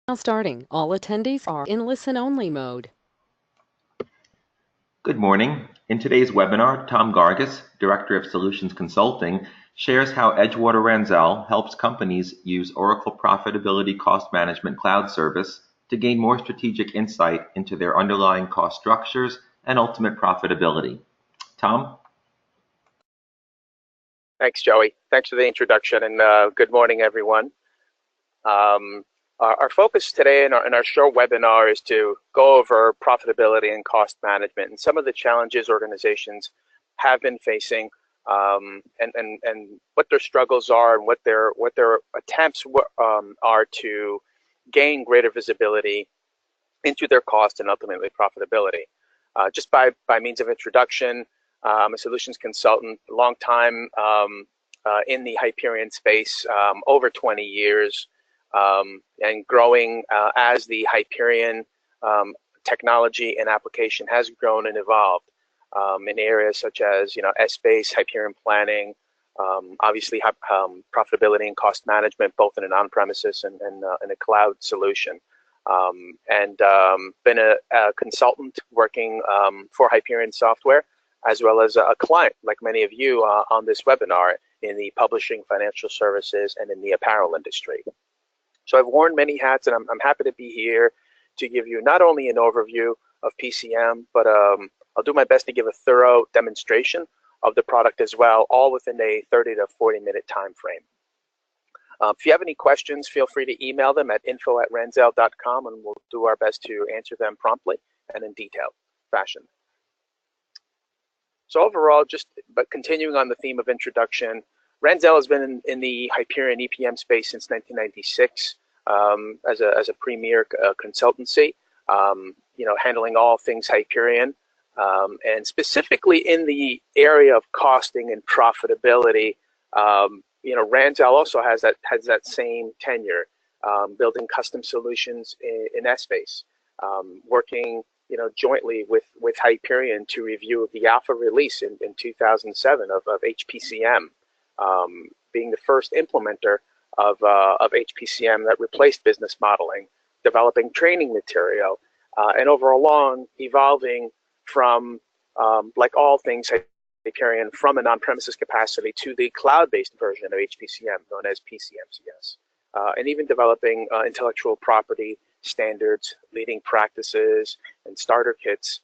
Now starting. All attendees are in listen-only mode. Good morning. In today's webinar, Tom Gargis, Director of Solutions Consulting, shares how Edgewater Ranzal helps companies use Oracle Profitability Cost Management Cloud Service to gain more strategic insight into their underlying cost structures and ultimate profitability. Tom? Thanks, Joey. Thanks for the introduction, and good morning, everyone. Our focus today in our short webinar is to go over profitability and cost management and some of the challenges organizations have been facing, and what their struggles are and what their attempts are to gain greater visibility into their cost and ultimately profitability. Just by means of introduction, I'm a solutions consultant, a long time in the Hyperion space, over 20 years. And growing as the Hyperion technology and application has grown and evolved in areas such as S-Base, Hyperion planning, obviously profitability and cost management, both in an on-premises and in a cloud solution. And been a consultant working for Hyperion Software, as well as a client, like many of you on this webinar, in the publishing, financial services, and in the apparel industry. So I've worn many hats, and I'm happy to be here to give you not only an overview of PCM, but I'll do my best to give a thorough demonstration of the product as well, all within a 30 to 40-minute time frame. If you have any questions, feel free to email them at info@ranzal.com, and we'll do our best to answer them promptly and in detailed fashion. So overall, but continuing on the theme of introduction, Ranzal has been in the Hyperion EPM space since 1996 as a premier consultancy, handling all things Hyperion, and specifically in the area of costing and profitability. Ranzal also has that same tenure, building custom solutions in S-Base, working jointly with Hyperion to review the alpha release in 2007 of HPCM. Being the first implementer of HPCM that replaced business modeling, developing training material, and overall evolving from, like all things Hyperion, from a on-premises capacity to the cloud-based version of HPCM, known as PCMCS, and even developing intellectual property standards, leading practices, and starter kits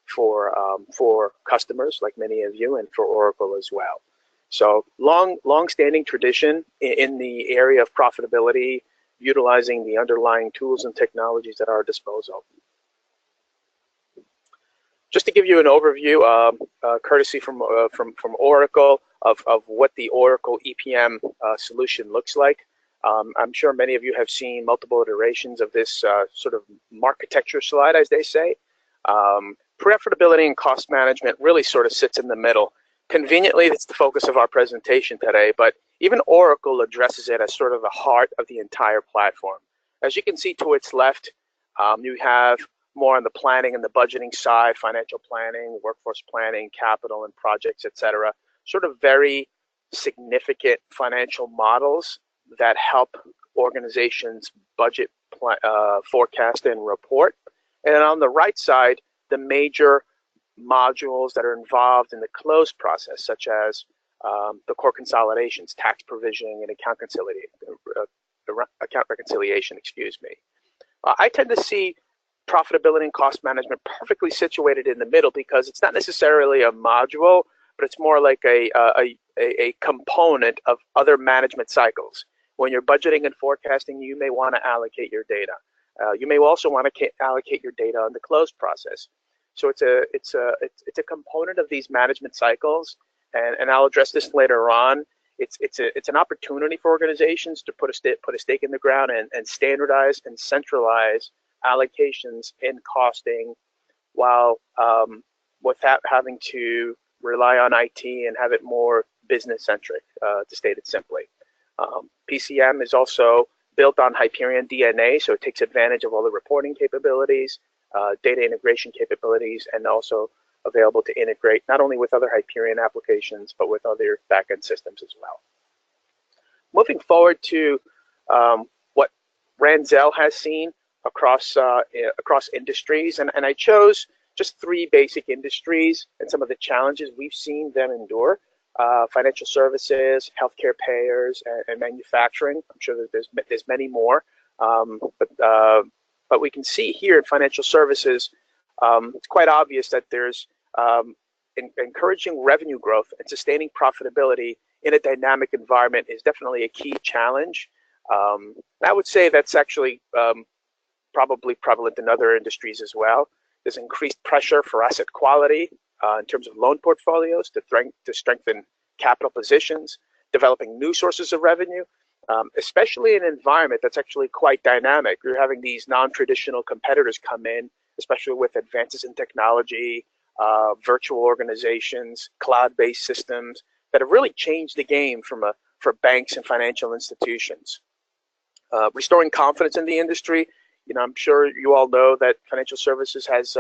for customers, like many of you, and for Oracle as well. So long-standing tradition in the area of profitability, utilizing the underlying tools and technologies at our disposal. Just to give you an overview, courtesy from Oracle, of what the Oracle EPM solution looks like. I'm sure many of you have seen multiple iterations of this sort of architecture slide, as they say. Profitability and cost management really sort of sits in the middle. Conveniently, it's the focus of our presentation today, but even Oracle addresses it as sort of the heart of the entire platform. As you can see to its left, you have more on the planning and the budgeting side, financial planning, workforce planning, capital and projects, etc. Sort of very significant financial models that help organizations budget, forecast, and report. And on the right side, the major modules that are involved in the close process, such as the core consolidations, tax provisioning, and account reconciliation, excuse me. I tend to see profitability and cost management perfectly situated in the middle, because it's not necessarily a module, but it's more like a component of other management cycles. When you're budgeting and forecasting, you may want to allocate your data. You may also want to allocate your data on the close process. So it's a component of these management cycles, and I'll address this later on. It's an opportunity for organizations to put a stake in the ground and standardize and centralize allocations and costing, while without having to rely on IT and have it more business centric, to state it simply. PCM is also built on Hyperion DNA, so it takes advantage of all the reporting capabilities, data integration capabilities, and also available to integrate not only with other Hyperion applications, but with other backend systems as well. Moving forward to what Ranzal has seen across industries, and I chose just 3 basic industries and some of the challenges we've seen them endure: financial services, healthcare payers, and manufacturing. I'm sure that there's many more, but we can see here in financial services, it's quite obvious that there's encouraging revenue growth and sustaining profitability in a dynamic environment is definitely a key challenge. I would say that's actually probably prevalent in other industries as well. There's increased pressure for asset quality in terms of loan portfolios to strengthen capital positions, developing new sources of revenue, especially in an environment that's actually quite dynamic. You're having these non-traditional competitors come in, especially with advances in technology, virtual organizations, cloud-based systems that have really changed the game for banks and financial institutions. Restoring confidence in the industry. I'm sure you all know that financial services has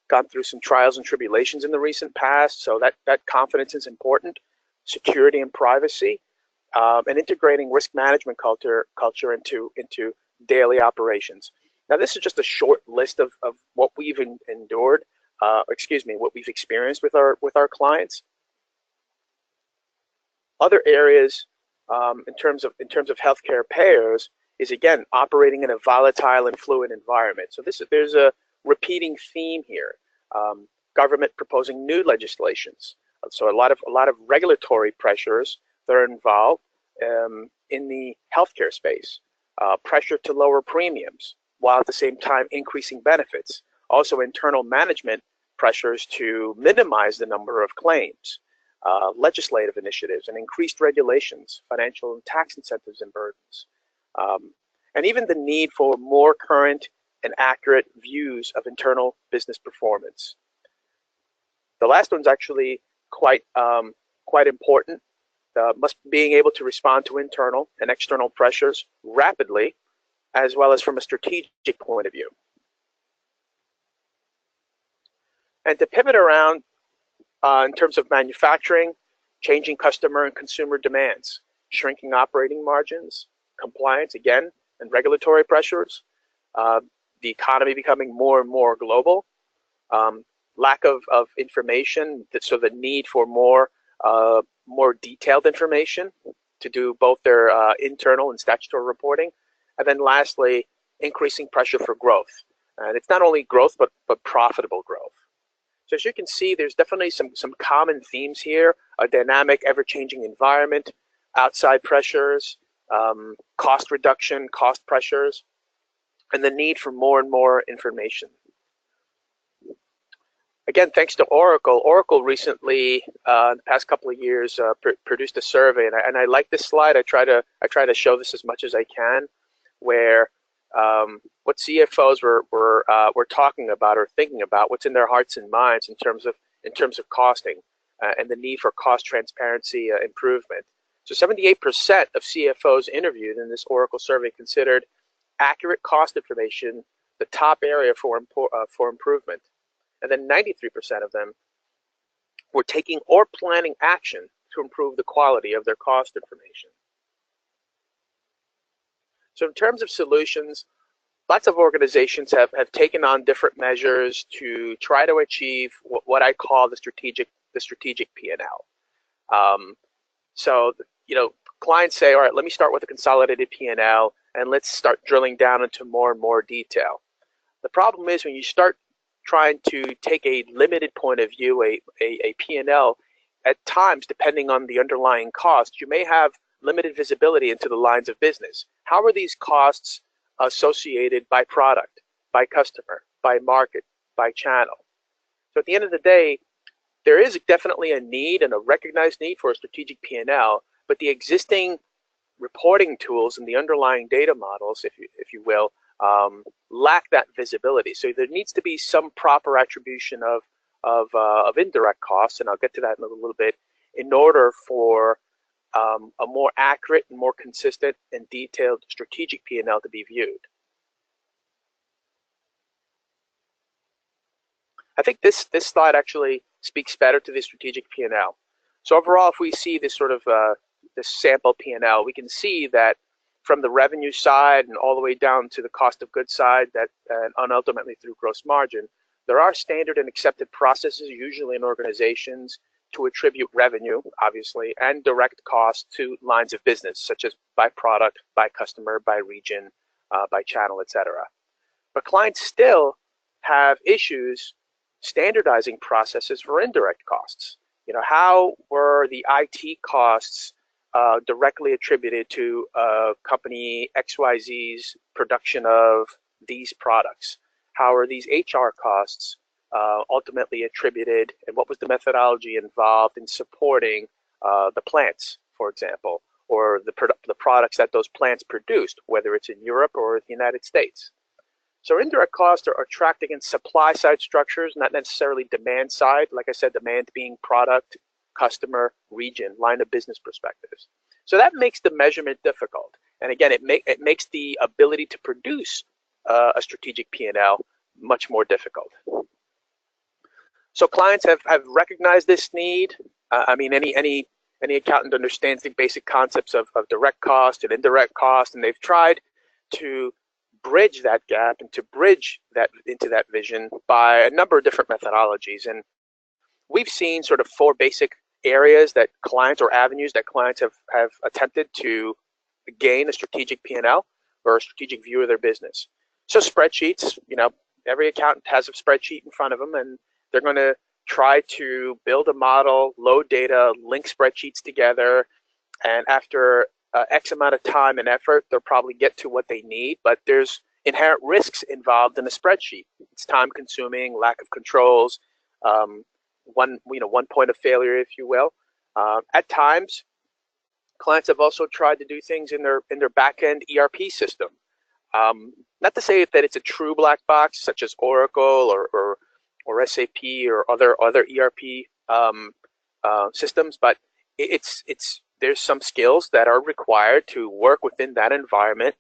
gone through some trials and tribulations in the recent past, so that confidence is important. Security and privacy, and integrating risk management culture into daily operations. Now, this is just a short list of what we've endured. What we've experienced with our clients. Other areas in terms of healthcare payers is, again, operating in a volatile and fluid environment. So there's a repeating theme here. Government proposing new legislations. So a lot of regulatory pressures that are involved in the healthcare space. Pressure to lower premiums while at the same time increasing benefits. Also, internal management pressures to minimize the number of claims. Legislative initiatives and increased regulations, financial and tax incentives and burdens. And even the need for more current and accurate views of internal business performance. The last one's actually quite important. Being able to respond to internal and external pressures rapidly, as well as from a strategic point of view. And to pivot around in terms of manufacturing, changing customer and consumer demands, shrinking operating margins, compliance, again, and regulatory pressures, the economy becoming more and more global, lack of information, so the need for more detailed information to do both their internal and statutory reporting, and then lastly, increasing pressure for growth. And it's not only growth, but profitable growth. So as you can see, there's definitely some common themes here: a dynamic, ever-changing environment, outside pressures, cost reduction, cost pressures, and the need for more and more information. Again, thanks to Oracle. Oracle recently, in the past couple of years, produced a survey, and I like this slide. I try to show this as much as I can, where what CFOs were talking about or thinking about, what's in their hearts and minds in terms of costing and the need for cost transparency improvement. So 78% of CFOs interviewed in this Oracle survey considered accurate cost information the top area for improvement. And then 93% of them were taking or planning action to improve the quality of their cost information. So in terms of solutions, lots of organizations have taken on different measures to try to achieve what I call the strategic P&L. So, clients say, all right, let me start with a consolidated P&L and let's start drilling down into more and more detail. The problem is when you start trying to take a limited point of view, a P&L, at times, depending on the underlying cost, you may have limited visibility into the lines of business. How are these costs associated by product, by customer, by market, by channel? So at the end of the day, there is definitely a need and a recognized need for a strategic P&L, but the existing reporting tools and the underlying data models, if you will, lack that visibility. So there needs to be some proper attribution of indirect costs, and I'll get to that in a little bit, in order for a more accurate and more consistent and detailed strategic P&L to be viewed. I think this slide actually speaks better to the strategic P&L. So overall, if we see this sort of this sample P&L, we can see that from the revenue side and all the way down to the cost of goods side, that and ultimately through gross margin, there are standard and accepted processes, usually in organizations, to attribute revenue, obviously, and direct costs to lines of business, such as by product, by customer, by region, by channel, etc. But clients still have issues standardizing processes for indirect costs. How were the IT costs directly attributed to company XYZ's production of these products? How are these HR costs ultimately attributed, and what was the methodology involved in supporting the plants, for example, or the products that those plants produced, whether it's in Europe or the United States? So indirect costs are tracked against supply side structures, not necessarily demand side. Like I said, demand being product, customer, region, line of business perspectives. So that makes the measurement difficult. And again, it makes the ability to produce a strategic P&L much more difficult. So clients have recognized this need. I mean, any accountant understands the basic concepts of direct cost and indirect cost, and they've tried to bridge that gap and to bridge that into that vision by a number of different methodologies. And we've seen sort of 4 basic areas that clients, or avenues that clients have attempted to gain a strategic P&L or a strategic view of their business. So spreadsheets, every accountant has a spreadsheet in front of them, and they're going to try to build a model, load data, link spreadsheets together, and after X amount of time and effort, they'll probably get to what they need, but there's inherent risks involved in a spreadsheet. It's time consuming, lack of controls, one point of failure, if you will. At times, clients have also tried to do things in their back-end ERP system. Not to say that it's a true black box, such as Oracle or SAP or other ERP systems, but there's some skills that are required to work within that environment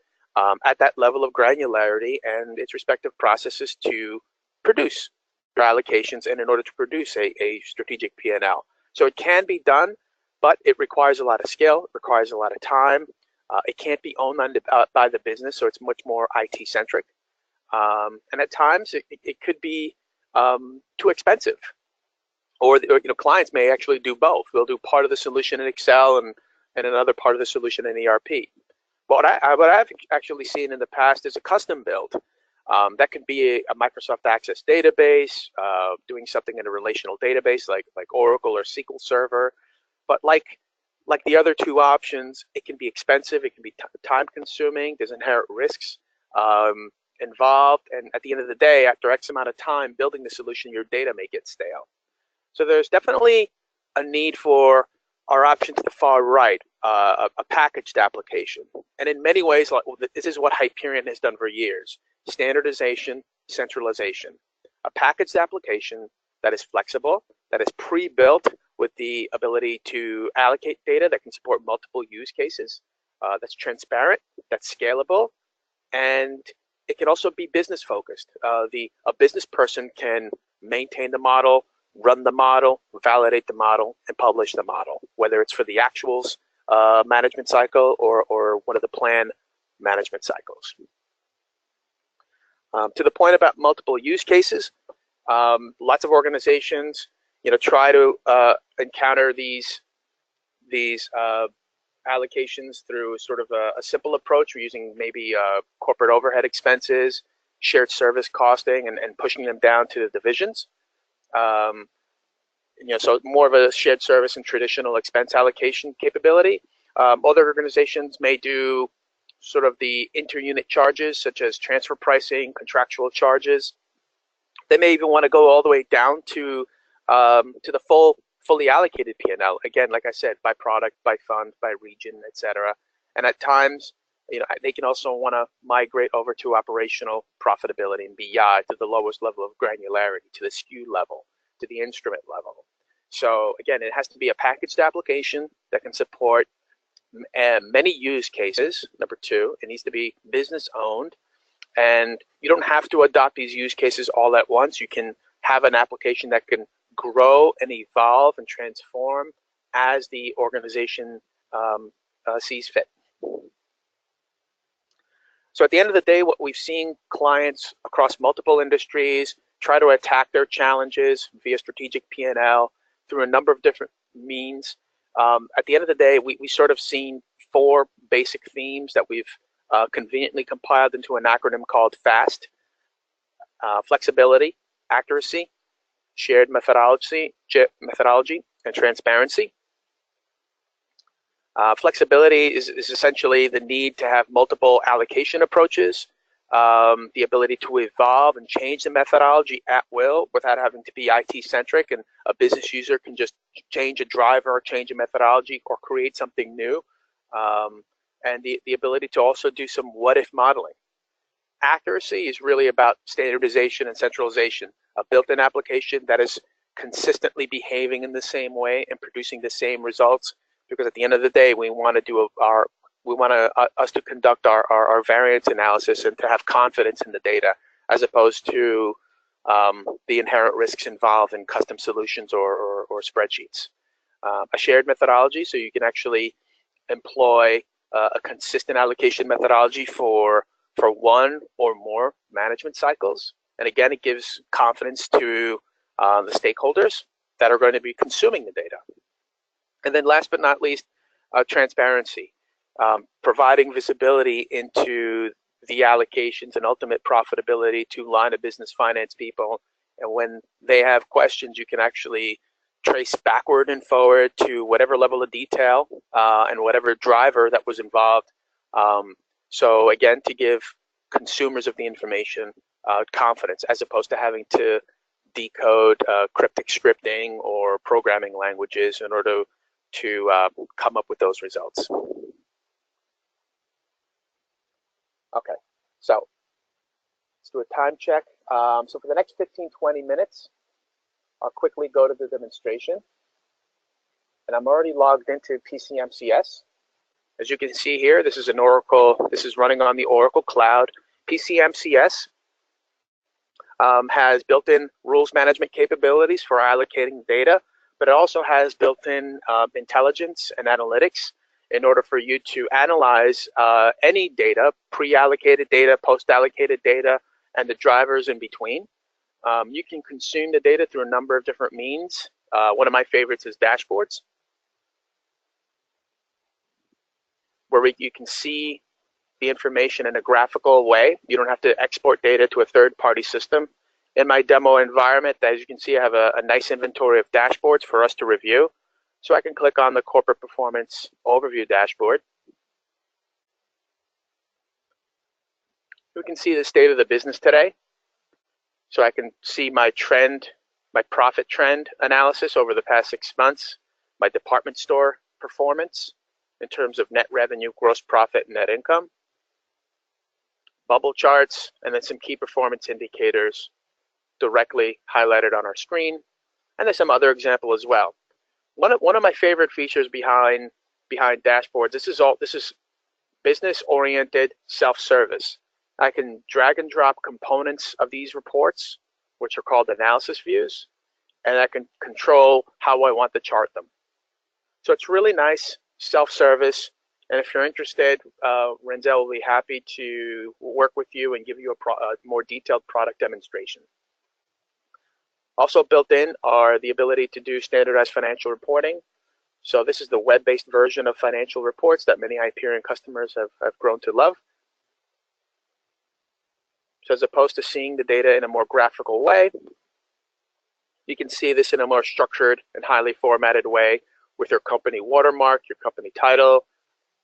at that level of granularity and its respective processes to produce their allocations and in order to produce a strategic P&L. So it can be done, but it requires a lot of skill, it requires a lot of time. It can't be owned by the business, so it's much more IT centric. And at times it could be too expensive. Or clients may actually do both. They'll do part of the solution in Excel and another part of the solution in ERP. But what I've actually seen in the past is a custom build. That could be a Microsoft Access database, doing something in a relational database like Oracle or SQL Server. But like the other 2 options, it can be expensive, it can be time consuming, there's inherent risks involved, and at the end of the day, after X amount of time building the solution, your data may get stale. So there's definitely a need for our option to the far right, a packaged application. And in many ways, this is what Hyperion has done for years: standardization, centralization. A packaged application that is flexible, that is pre-built with the ability to allocate data that can support multiple use cases, that's transparent, that's scalable, and it can also be business focused. A business person can maintain the model, run the model, validate the model, and publish the model, whether it's for the actuals management cycle or one of the plan management cycles. To the point about multiple use cases, lots of organizations try to encounter these allocations through sort of a simple approach. We're using maybe corporate overhead expenses, shared service costing, and pushing them down to the divisions. So more of a shared service and traditional expense allocation capability. Other organizations may do sort of the inter-unit charges, such as transfer pricing, contractual charges. They may even want to go all the way down to the fully allocated P&L. Again, like I said, by product, by fund, by region, etc. And at times, they can also want to migrate over to operational profitability and BI to the lowest level of granularity, to the SKU level, to the instrument level. So again, it has to be a packaged application that can support many use cases. Number 2, it needs to be business owned, and you don't have to adopt these use cases all at once. You can have an application that can grow and evolve and transform as the organization sees fit. So at the end of the day, what we've seen clients across multiple industries try to attack their challenges via strategic P&L through a number of different means. At the end of the day, we sort of seen 4 basic themes that we've conveniently compiled into an acronym called FAST: flexibility, accuracy, shared methodology, and transparency. Flexibility is essentially the need to have multiple allocation approaches, the ability to evolve and change the methodology at will without having to be IT-centric, and a business user can just change a driver or change a methodology or create something new, and the ability to also do some what-if modeling. Accuracy is really about standardization and centralization, a built-in application that is consistently behaving in the same way and producing the same results, because at the end of the day, we want us to conduct our variance analysis and to have confidence in the data, as opposed to the inherent risks involved in custom solutions or spreadsheets. A shared methodology, so you can actually employ a consistent allocation methodology for 1 or more management cycles. And again, it gives confidence to the stakeholders that are going to be consuming the data. And then last but not least, transparency, providing visibility into the allocations and ultimate profitability to line of business finance people. And when they have questions, you can actually trace backward and forward to whatever level of detail and whatever driver that was involved. So again, to give consumers of the information confidence, as opposed to having to decode cryptic scripting or programming languages in order to come up with those results. Okay, so let's do a time check. So for the next 15-20 minutes, I'll quickly go to the demonstration. And I'm already logged into PCMCS. As you can see here, this is an Oracle, this is running on the Oracle Cloud. PCMCS has built-in rules management capabilities for allocating data, but it also has built-in intelligence and analytics in order for you to analyze any data, pre-allocated data, post-allocated data, and the drivers in between. You can consume the data through a number of different means. One of my favorites is dashboards, where you can see the information in a graphical way. You don't have to export data to a third-party system. In my demo environment, as you can see, I have a nice inventory of dashboards for us to review. So I can click on the Corporate Performance Overview dashboard. We can see the state of the business today. So I can see my trend, my profit trend analysis over the past 6 months, my department store performance in terms of net revenue, gross profit, and net income, bubble charts, and then some key performance indicators directly highlighted on our screen. And there's some other example as well. One of my favorite features behind dashboards, this is business-oriented self-service. I can drag and drop components of these reports, which are called analysis views, and I can control how I want to chart them. So it's really nice, self-service, and if you're interested, Ranzal will be happy to work with you and give you a more detailed product demonstration. Also built in are the ability to do standardized financial reporting. So this is the web-based version of financial reports that many Hyperion customers have grown to love. So as opposed to seeing the data in a more graphical way, you can see this in a more structured and highly formatted way with your company watermark, your company title,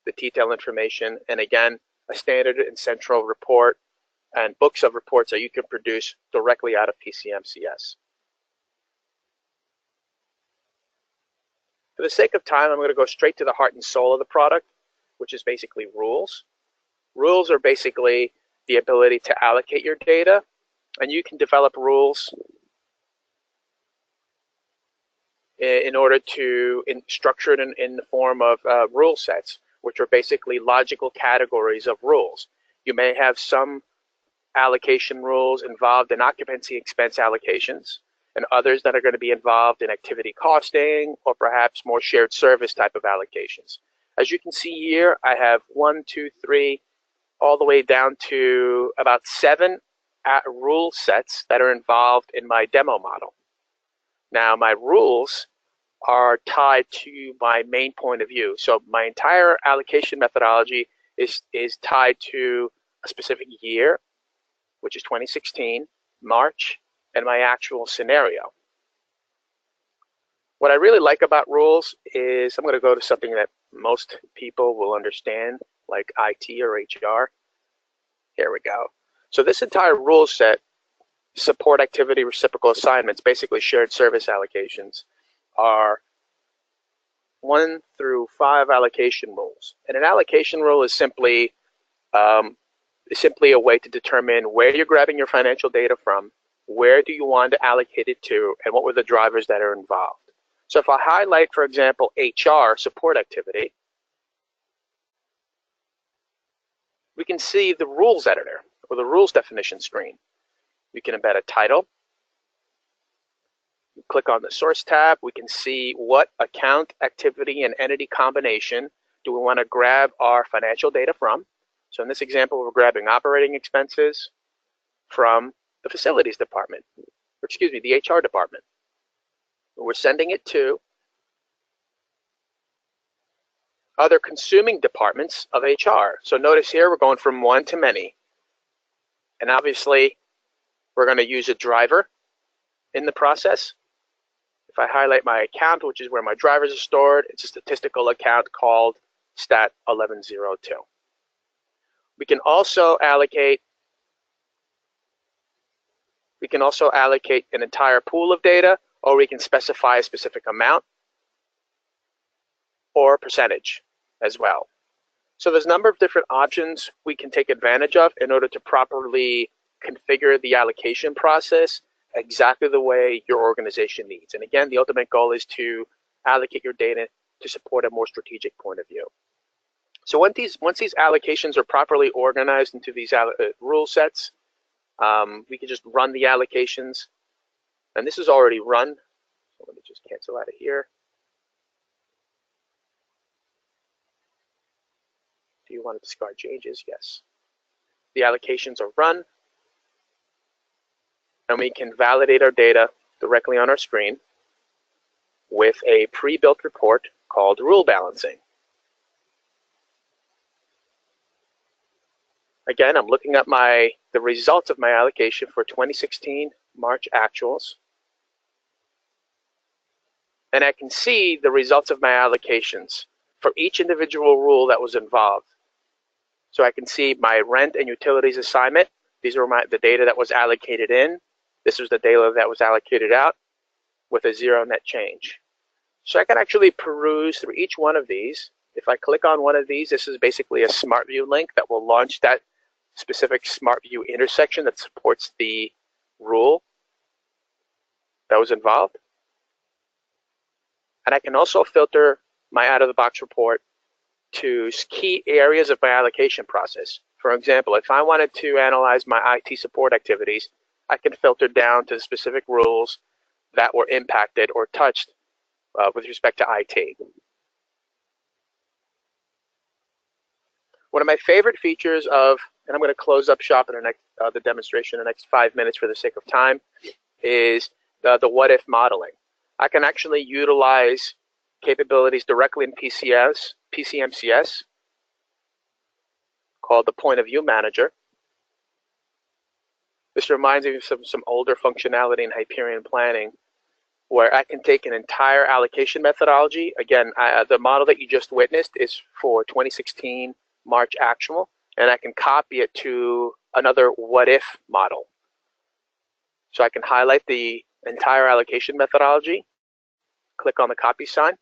the detailed information, and again, a standard and central report and books of reports that you can produce directly out of PCMCS. For the sake of time, I'm going to go straight to the heart and soul of the product, which is basically rules. Rules are basically the ability to allocate your data, and you can develop rules in order to structure it in the form of rule sets, which are basically logical categories of rules. You may have some allocation rules involved in occupancy expense allocations, and others that are going to be involved in activity costing or perhaps more shared service type of allocations. As you can see here, I have 1, 2, 3, all the way down to about 7 rule sets that are involved in my demo model. Now, my rules are tied to my main point of view. So my entire allocation methodology is tied to a specific year, which is 2016, March, and my actual scenario. What I really like about rules is, I'm going to go to something that most people will understand, like IT or HR. Here we go. So this entire rule set, support activity reciprocal assignments, basically shared service allocations, are 1 through 5 allocation rules. And an allocation rule is simply a way to determine where you're grabbing your financial data from, where do you want to allocate it to, and what were the drivers that are involved. So if I highlight, for example, HR support activity, we can see the rules editor, or the rules definition screen. We can embed a title. Click on the source tab. We can see what account, activity, and entity combination do we want to grab our financial data from. So in this example, we're grabbing operating expenses from the facilities department, or excuse me, the HR department. We're sending it to other consuming departments of HR. So notice here, we're going from 1 to many. And obviously, we're going to use a driver in the process. If I highlight my account, which is where my drivers are stored, it's a statistical account called stat 1102. We can also allocate an entire pool of data, or we can specify a specific amount or percentage as well. So there's a number of different options we can take advantage of in order to properly configure the allocation process exactly the way your organization needs. And again, the ultimate goal is to allocate your data to support a more strategic point of view. So once these allocations are properly organized into these rule sets, we can just run the allocations. And this is already run. So let me just cancel out of here. Do you want to discard changes? Yes. The allocations are run. And we can validate our data directly on our screen with a pre-built report called rule balancing. Again, I'm looking at the results of my allocation for 2016 March actuals. And I can see the results of my allocations for each individual rule that was involved. So I can see my rent and utilities assignment. These are the data that was allocated in. This was the data that was allocated out with a 0 net change. So I can actually peruse through each one of these. If I click on one of these, this is basically a SmartView link that will launch that specific SmartView intersection that supports the rule that was involved. And I can also filter my out-of-the-box report to key areas of my allocation process. For example, if I wanted to analyze my IT support activities, I can filter down to specific rules that were impacted or touched with respect to IT. One of my favorite features of, and I'm going to close up shop in the demonstration in the next 5 minutes for the sake of time, is the what-if modeling. I can actually utilize capabilities directly in PCMCS called the Point of View Manager. This reminds me of some older functionality in Hyperion planning where I can take an entire allocation methodology. Again, the model that you just witnessed is for 2016 March actual, and I can copy it to another what-if model. So I can highlight the entire allocation methodology, click on the copy sign,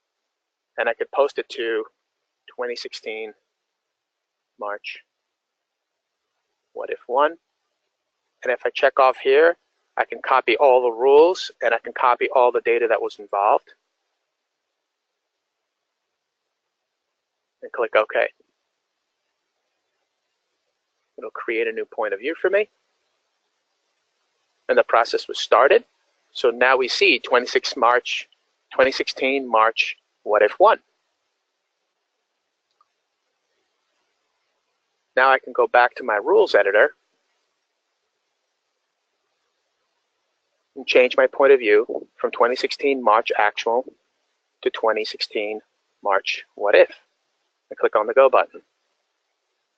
and I could post it to 2016 March what-if 1. And if I check off here, I can copy all the rules and I can copy all the data that was involved. And click OK. It'll create a new point of view for me. And the process was started. So now we see 2016 March what-if 1. Now I can go back to my rules editor and change my point of view from 2016 March actual to 2016 March what if. I click on the go button.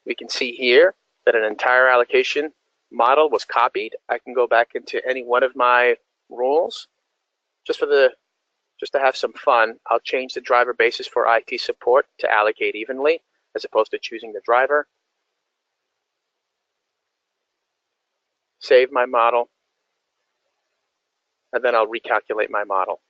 We can see here that an entire allocation model was copied. I can go back into any one of my rules. Just to have some fun, I'll change the driver basis for IT support to allocate evenly as opposed to choosing the driver. Save my model, and then I'll recalculate my model.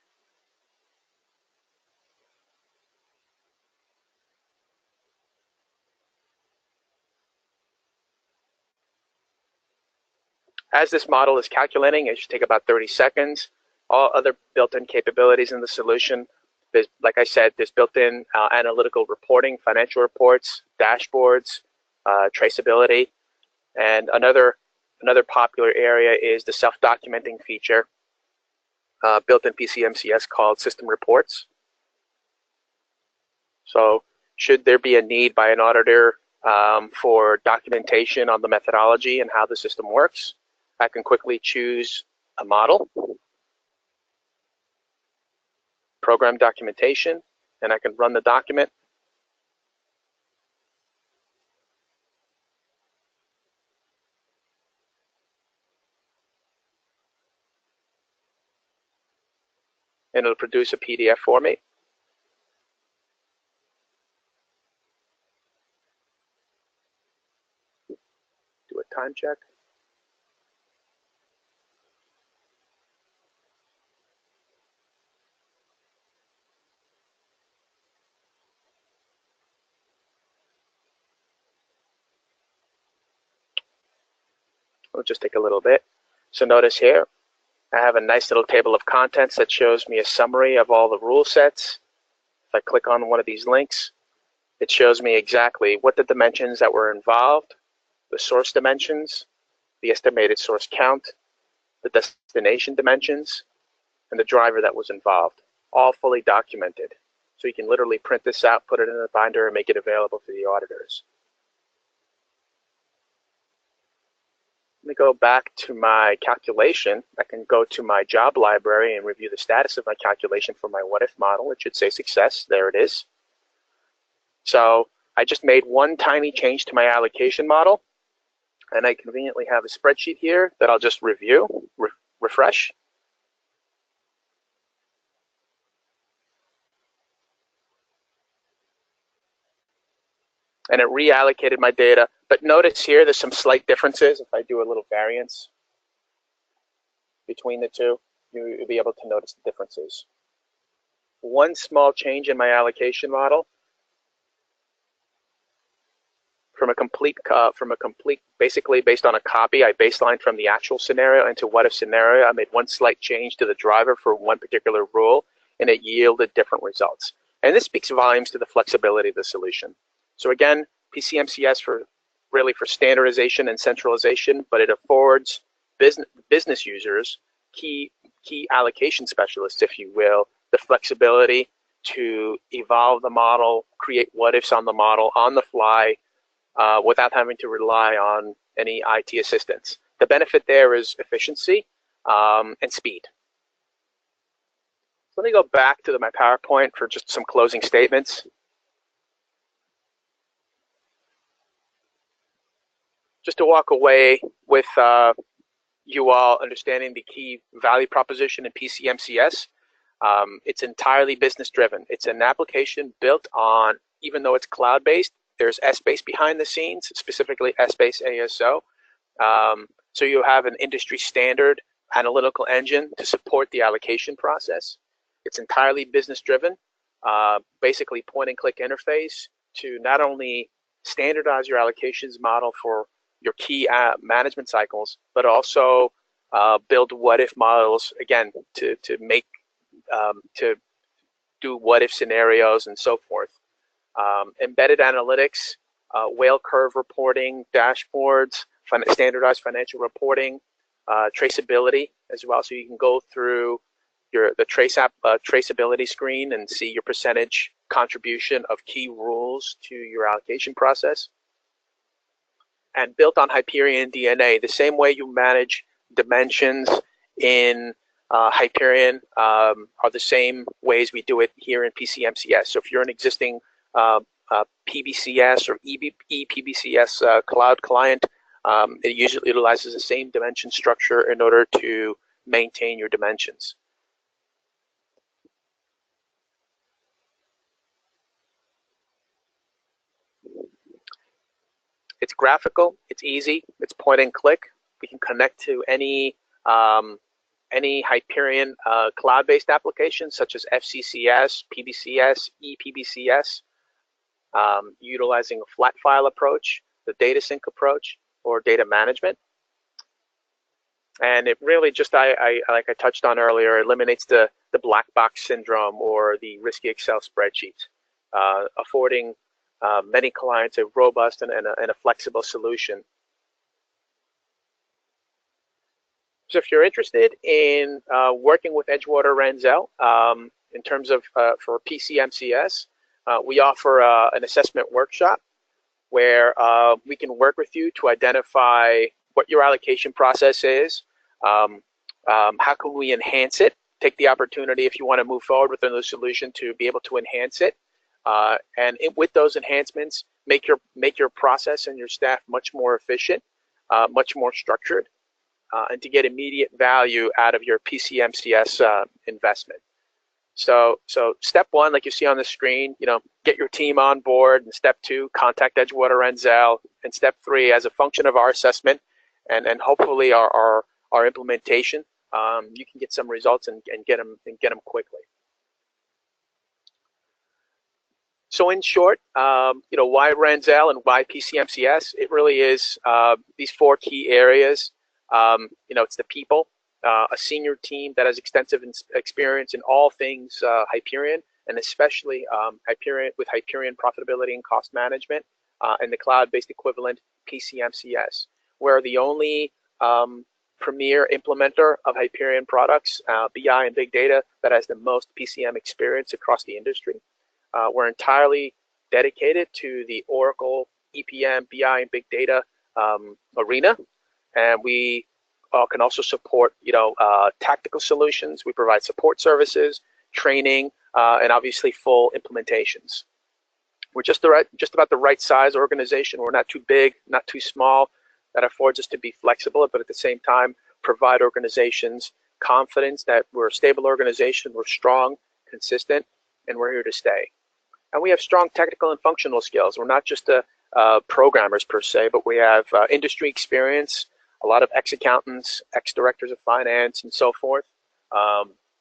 As this model is calculating, it should take about 30 seconds. All other built-in capabilities in the solution, like I said, there's built-in analytical reporting, financial reports, dashboards, traceability, and another popular area is the self-documenting feature built in PCMCS called system reports. So should there be a need by an auditor for documentation on the methodology and how the system works, I can quickly choose a model, program documentation, and I can run the document. And it'll produce a PDF for me. Do a time check. It'll just take a little bit. So notice here, I have a nice little table of contents that shows me a summary of all the rule sets. If I click on one of these links, it shows me exactly what the dimensions that were involved, the source dimensions, the estimated source count, the destination dimensions, and the driver that was involved, all fully documented. So you can literally print this out, put it in a binder, and make it available to the auditors. Let me go back to my calculation. I can go to my job library and review the status of my calculation for my what if model. It should say success. There it is. So I just made one tiny change to my allocation model, and I conveniently have a spreadsheet here that I'll just review, refresh. And it reallocated my data. But notice here, there's some slight differences. If I do a little variance between the two, you'll be able to notice the differences. One small change in my allocation model from a complete, basically based on a copy, I baselined from the actual scenario into what if scenario. I made one slight change to the driver for one particular rule, and it yielded different results. And this speaks volumes to the flexibility of the solution. So again, PCMCS really for standardization and centralization, but it affords business users, key allocation specialists, if you will, the flexibility to evolve the model, create what ifs on the model on the fly, without having to rely on any IT assistance. The benefit there is efficiency and speed. So let me go back to my PowerPoint for just some closing statements. Just to walk away with you all understanding the key value proposition in PCMCS. It's entirely business driven. It's an application built on, even though it's cloud-based, there's Essbase behind the scenes, specifically Essbase ASO. So you have an industry standard analytical engine to support the allocation process. It's entirely business driven, basically point and click interface to not only standardize your allocations model for your key management cycles, but also build what if models, again, to do what if scenarios and so forth. Embedded analytics, whale curve reporting, dashboards, standardized financial reporting, traceability as well. So you can go through the traceability screen and see your percentage contribution of key rules to your allocation process. and built on Hyperion DNA. The same way you manage dimensions in Hyperion are the same ways we do it here in PCMCS. So if you're an existing PBCS or ePBCS cloud client, it usually utilizes the same dimension structure in order to maintain your dimensions. It's graphical, it's easy, it's point and click. We can connect to any Hyperion cloud-based applications such as FCCS, PBCS, ePBCS, utilizing a flat file approach, the data sync approach, or data management. And it really just, like I touched on earlier, eliminates the black box syndrome or the risky Excel spreadsheets, affording many clients a robust and a flexible solution. So if you're interested in working with Edgewater Ranzal in terms of for PCMCS, we offer an assessment workshop where we can work with you to identify what your allocation process is, how can we enhance it, take the opportunity if you want to move forward with another solution to be able to enhance it, and with those enhancements, make your process and your staff much more efficient, much more structured, and to get immediate value out of your PCMCS investment. So step one, like you see on the screen, get your team on board. And step two, contact Edgewater Ranzal. And step three, as a function of our assessment and hopefully our implementation, you can get some results and get them quickly. So in short, why Ranzal and why PCMCS? It really is these four key areas. It's the people, a senior team that has extensive experience in all things Hyperion, and especially with Hyperion profitability and cost management, and the cloud-based equivalent PCMCS. We're the only premier implementer of Hyperion products, BI and big data, that has the most PCM experience across the industry. We're entirely dedicated to the Oracle EPM, BI, and big data arena, and we can also support, tactical solutions. We provide support services, training, and obviously full implementations. We're just about the right size organization. We're not too big, not too small. That affords us to be flexible, but at the same time, provide organizations confidence that we're a stable organization, we're strong, consistent, and we're here to stay. And we have strong technical and functional skills. We're not just programmers per se, but we have industry experience, a lot of ex-accountants, ex-directors of finance, and so forth,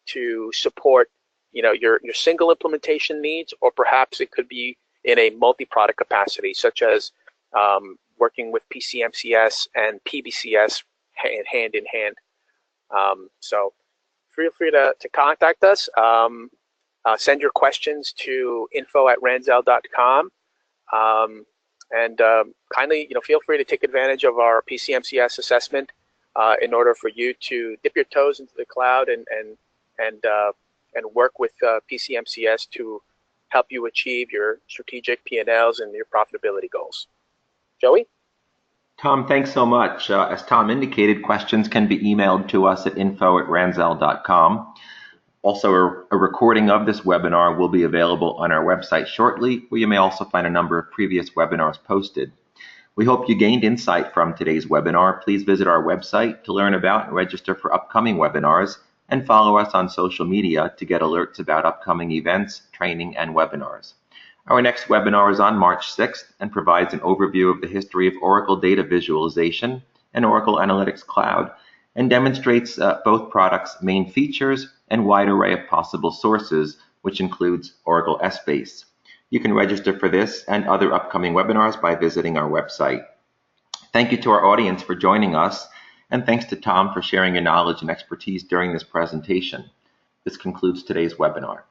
to support, your single implementation needs, or perhaps it could be in a multi-product capacity, such as working with PCMCS and PBCS hand in hand. So feel free to contact us. Send your questions to info@ranzal.com. And kindly, feel free to take advantage of our PCMCS assessment in order for you to dip your toes into the cloud and work with PCMCS to help you achieve your strategic P&Ls and your profitability goals. Joey? Tom, thanks so much. As Tom indicated, questions can be emailed to us at info@ranzal.com. Also, a recording of this webinar will be available on our website shortly, where you may also find a number of previous webinars posted. We hope you gained insight from today's webinar. Please visit our website to learn about and register for upcoming webinars, and follow us on social media to get alerts about upcoming events, training, and webinars. Our next webinar is on March 6th and provides an overview of the history of Oracle Data Visualization and Oracle Analytics Cloud, and demonstrates both products' main features and wide array of possible sources, which includes Oracle Essbase. You can register for this and other upcoming webinars by visiting our website. Thank you to our audience for joining us, and thanks to Tom for sharing your knowledge and expertise during this presentation. This concludes today's webinar.